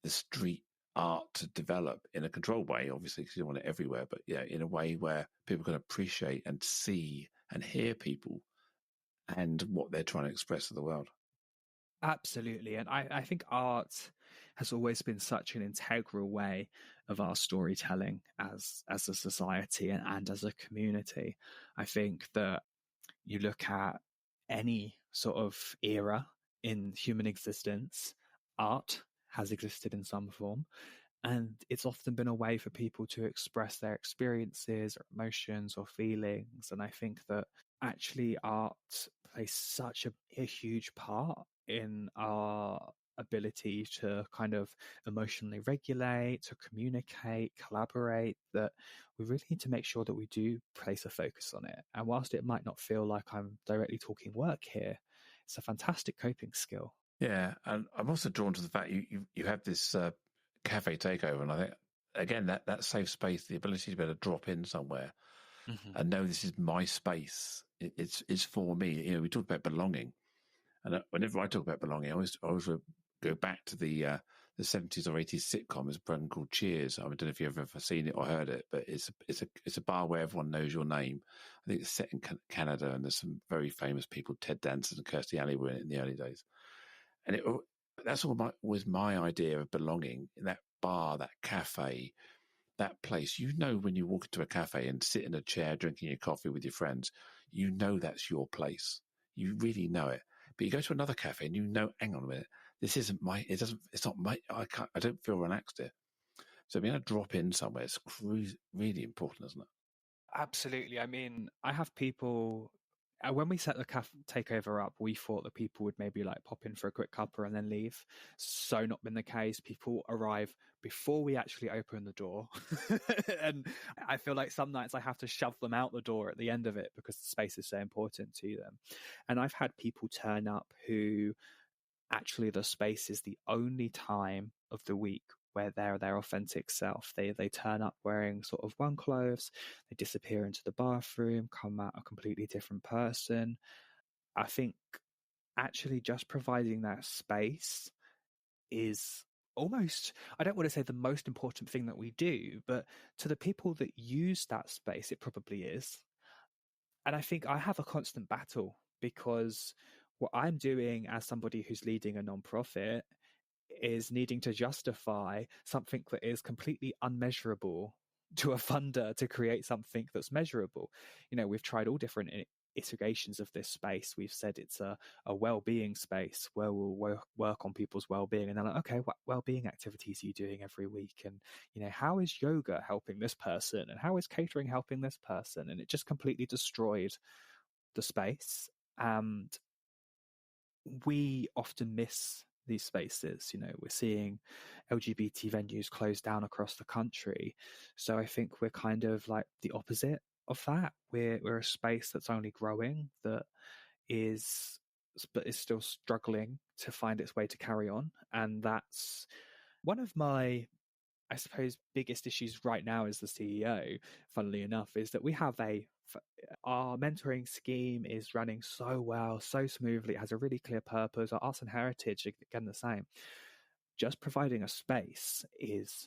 the street art to develop in a controlled way, obviously, because you don't want it everywhere, but in a way where people can appreciate and see and hear people and what they're trying to express to the world. Absolutely. And I think art has always been such an integral way of our storytelling as a society and as a community. I think that you look at any sort of era in human existence, art has existed in some form, and it's often been a way for people to express their experiences or emotions or feelings. And I think that actually art plays such a huge part in our ability to kind of emotionally regulate, to communicate, collaborate, that we really need to make sure that we do place a focus on it. And whilst it might not feel like I'm directly talking work here, it's a fantastic coping skill. Yeah, and I'm also drawn to the fact you have this cafe takeover, and I think again that safe space, the ability to be able to drop in somewhere and know this is my space. It's for me. We talk about belonging, and whenever I talk about belonging, I always go back to the 70s or 80s sitcom. There's a program called Cheers. I don't know if you've ever seen it or heard it, but it's a bar where everyone knows your name. I think it's set in Canada, and there's some very famous people. Ted Danson and Kirstie Alley were in it in the early days. And that's was my idea of belonging in that bar, that cafe, that place. When you walk into a cafe and sit in a chair drinking your coffee with your friends, that's your place. You really know it. But you go to another cafe and hang on a minute, this isn't it's not my, I don't feel relaxed here. So being able to drop in somewhere is really important, isn't it? Absolutely. I mean, I have people, when we set the takeover up, we thought that people would maybe like pop in for a quick cuppa and then leave. So not been the case. People arrive before we actually open the door. And I feel like some nights I have to shove them out the door at the end of it because the space is so important to them. And I've had people turn up who actually the space is the only time of the week where they're their authentic self. They turn up wearing sort of one clothes, they disappear into the bathroom, come out a completely different person. I think actually just providing that space is almost, I don't want to say the most important thing that we do, but to the people that use that space, it probably is. And I think I have a constant battle because what I'm doing as somebody who's leading a nonprofit is needing to justify something that is completely unmeasurable to a funder to create something that's measurable. We've tried all different iterations of this space, we've said it's a well-being space where we'll work on people's well-being. And they're like, okay, what well-being activities are you doing every week? And, how is yoga helping this person? And how is catering helping this person? And it just completely destroyed the space. And we often miss these spaces. We're seeing LGBT venues close down across the country. So I think we're kind of like the opposite of that. We're a space that's only growing, but is still struggling to find its way to carry on. And that's one of my, I suppose, biggest issues right now as the CEO, funnily enough, is that we have our mentoring scheme is running so well, so smoothly. It has a really clear purpose. Our arts and heritage, again, the same. Just providing a space is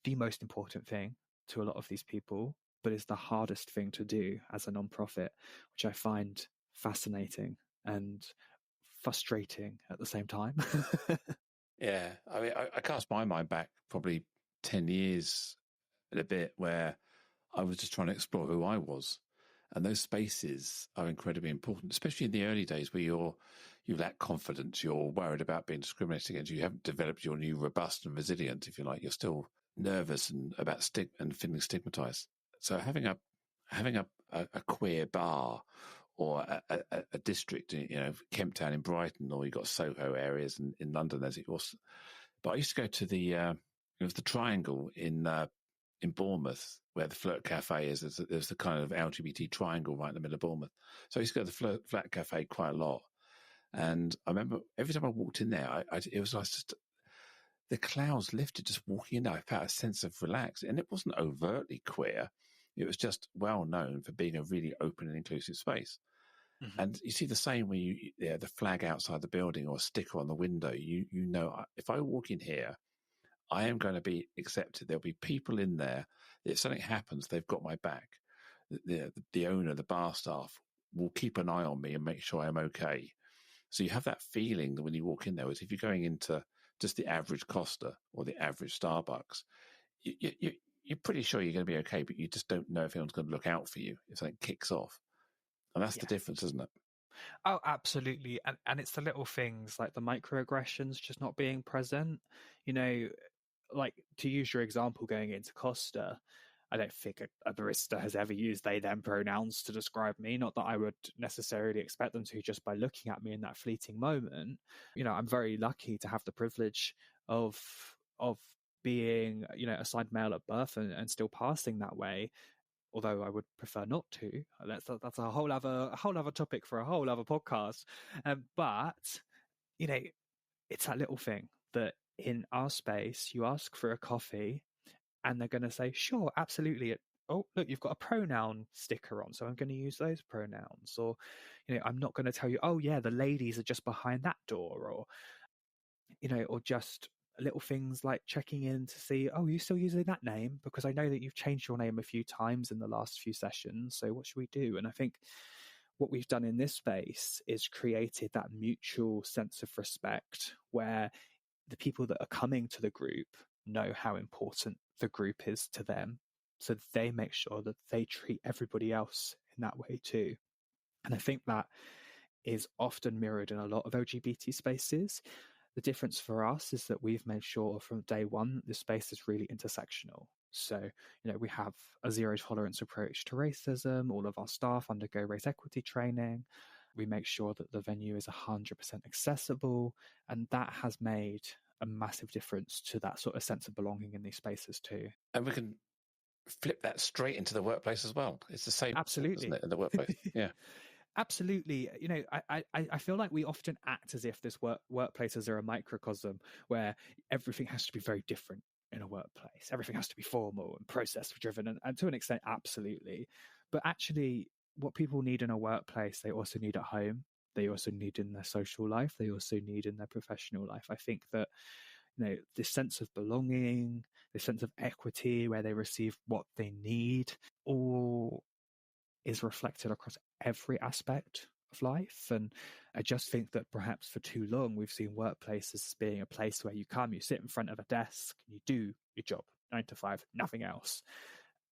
the most important thing to a lot of these people, but is the hardest thing to do as a nonprofit, which I find fascinating and frustrating at the same time. Yeah, I mean, I cast my mind back probably 10 years and a bit where I was just trying to explore who I was. And those spaces are incredibly important, especially in the early days where you lack confidence, you're worried about being discriminated against, you haven't developed your new robust and resilient, if you like, you're still nervous and about and feeling stigmatized. So having a queer bar or a district, Kemp Town in Brighton, or you've got Soho areas in London, as it was. But I used to go to the Triangle in Bournemouth, where the Flirt Cafe is. There's the kind of LGBT triangle right in the middle of Bournemouth. So I used to go to the Flirt Cafe quite a lot. And I remember every time I walked in there, it was like just the clouds lifted just walking in there. I felt a sense of relax. And it wasn't overtly queer. It was just well known for being a really open and inclusive space. Mm-hmm. And you see the same when the flag outside the building or a sticker on the window. If I walk in here, I am going to be accepted. There'll be people in there. If something happens, they've got my back. The owner, the bar staff will keep an eye on me and make sure I'm okay. So you have that feeling that when you walk in there, as if you're going into just the average Costa or the average Starbucks, you're pretty sure you're going to be okay, but you just don't know if anyone's going to look out for you if something kicks off. And that's the difference, isn't it? Oh, absolutely. And it's the little things like the microaggressions just not being present. Like, to use your example, going into Costa, I don't think a barista has ever used they them pronouns to describe me. Not that I would necessarily expect them to, just by looking at me in that fleeting moment. I'm very lucky to have the privilege of being, assigned male at birth and still passing that way. Although I would prefer not to. That's a whole other topic for a whole other podcast. But it's that little thing that in our space, you ask for a coffee, and they're going to say, "Sure, absolutely." Oh, look, you've got a pronoun sticker on, so I'm going to use those pronouns. Or, I'm not going to tell you, "Oh, yeah, the ladies are just behind that door," or, or just little things like checking in to see, oh, you're still using that name? Because I know that you've changed your name a few times in the last few sessions. So what should we do? And I think what we've done in this space is created that mutual sense of respect where the people that are coming to the group know how important the group is to them. So they make sure that they treat everybody else in that way too. And I think that is often mirrored in a lot of LGBT spaces. The difference for us is that we've made sure from day one the space is really intersectional. So, we have a zero tolerance approach to racism. All of our staff undergo race equity training. We make sure that the venue is 100% accessible. And that has made a massive difference to that sort of sense of belonging in these spaces too. And we can flip that straight into the workplace as well. It's the same, absolutely, isn't it, in the workplace? Yeah. Absolutely. I feel like we often act as if this workplaces are a microcosm where everything has to be very different in a workplace. Everything has to be formal and process driven, and to an extent, absolutely. But actually, what people need in a workplace, they also need at home. They also need in their social life. They also need in their professional life. I think that, this sense of belonging, this sense of equity where they receive what they need, all is reflected across every aspect of life. And I just think that perhaps for too long we've seen workplaces as being a place where you come, you sit in front of a desk, you do your job 9 to 5, nothing else.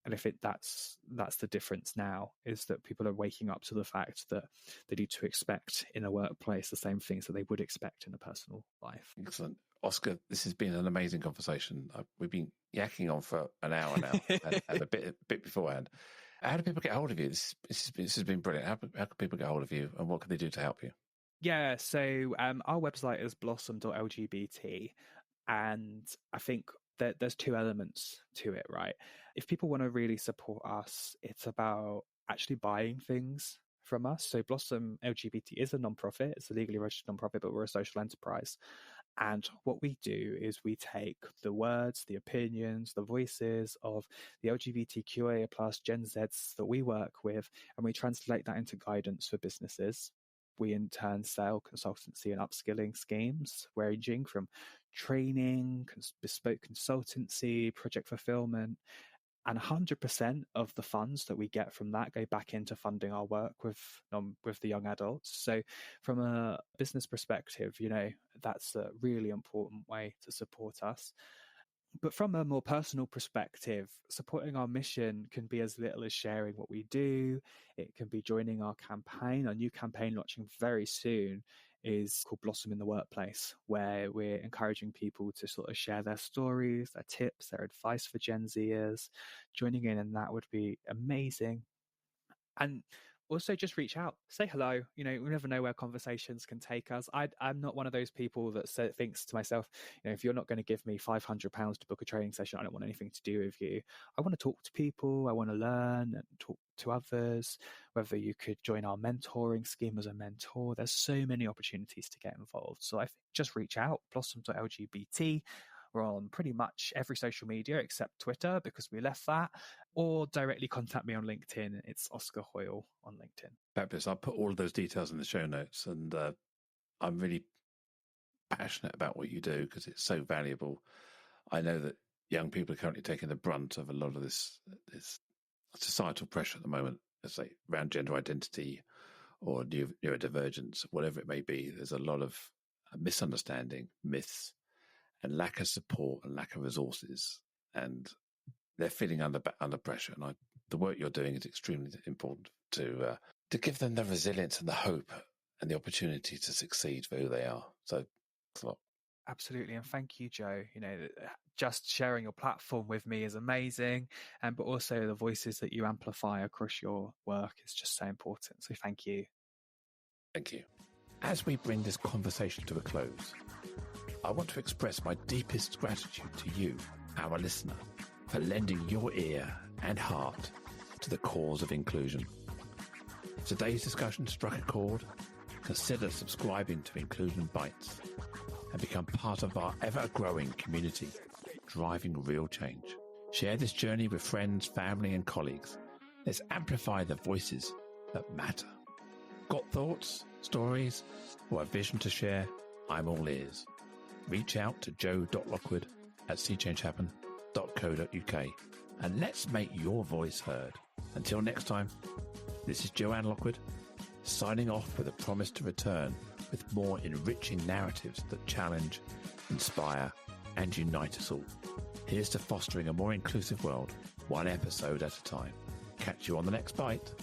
And I think that's the difference now, is that people are waking up to the fact that they need to expect in a workplace the same things that they would expect in a personal life. Excellent. Oscar, this has been an amazing conversation. We've been yakking on for an hour now and a bit beforehand. How do people get hold of you? This has been brilliant. How can people get hold of you, and what can they do to help you? Yeah, so our website is blossom.lgbt, and I think that there's two elements to it, right? If people want to really support us, it's about actually buying things from us. So Blossom LGBT is a non-profit. It's a legally registered non-profit, but we're a social enterprise. And what we do is we take the words, the opinions, the voices of the LGBTQIA plus Gen Zs that we work with, and we translate that into guidance for businesses. We in turn sell consultancy and upskilling schemes, ranging from training, bespoke consultancy, project fulfillment, and 100% of the funds that we get from that go back into funding our work with the young adults. So from a business perspective, that's a really important way to support us. But from a more personal perspective, supporting our mission can be as little as sharing what we do. It can be joining our campaign. Our new campaign launching very soon is called Blossom in the Workplace, where we're encouraging people to sort of share their stories, their tips, their advice for Gen Zers. Joining in, and that would be amazing. And also just reach out, say hello. We never know where conversations can take us. I'm not one of those people that thinks to myself, if you're not going to give me £500 to book a training session, I don't want anything to do with you. I want to talk to people. I want to learn and talk to others, whether you could join our mentoring scheme as a mentor. There's so many opportunities to get involved. So I think just reach out, blossom.lgbt. We're on pretty much every social media except Twitter, because we left that, or directly contact me on LinkedIn. It's Oscar Hoyle on LinkedIn. Fabulous. I'll put all of those details in the show notes, and I'm really passionate about what you do because it's so valuable. I know that young people are currently taking the brunt of a lot of this societal pressure at the moment, let's say around gender identity or neurodivergence, whatever it may be. There's a lot of misunderstanding, myths, and lack of support and lack of resources, and they're feeling under pressure. And the work you're doing is extremely important to give them the resilience and the hope and the opportunity to succeed for who they are. So, thanks a lot. Absolutely, and thank you, Joe. Just sharing your platform with me is amazing, but also the voices that you amplify across your work is just so important. So, thank you. Thank you. As we bring this conversation to a close, I want to express my deepest gratitude to you, our listener, for lending your ear and heart to the cause of inclusion. If today's discussion struck a chord, consider subscribing to Inclusion Bites and become part of our ever-growing community, driving real change. Share this journey with friends, family, and colleagues. Let's amplify the voices that matter. Got thoughts, stories, or a vision to share? I'm all ears. Reach out to joe.lockwood@seechangehappen.co.uk and let's make your voice heard. Until next time, this is Joanne Lockwood, signing off with a promise to return with more enriching narratives that challenge, inspire, and unite us all. Here's to fostering a more inclusive world, one episode at a time. Catch you on the next bite.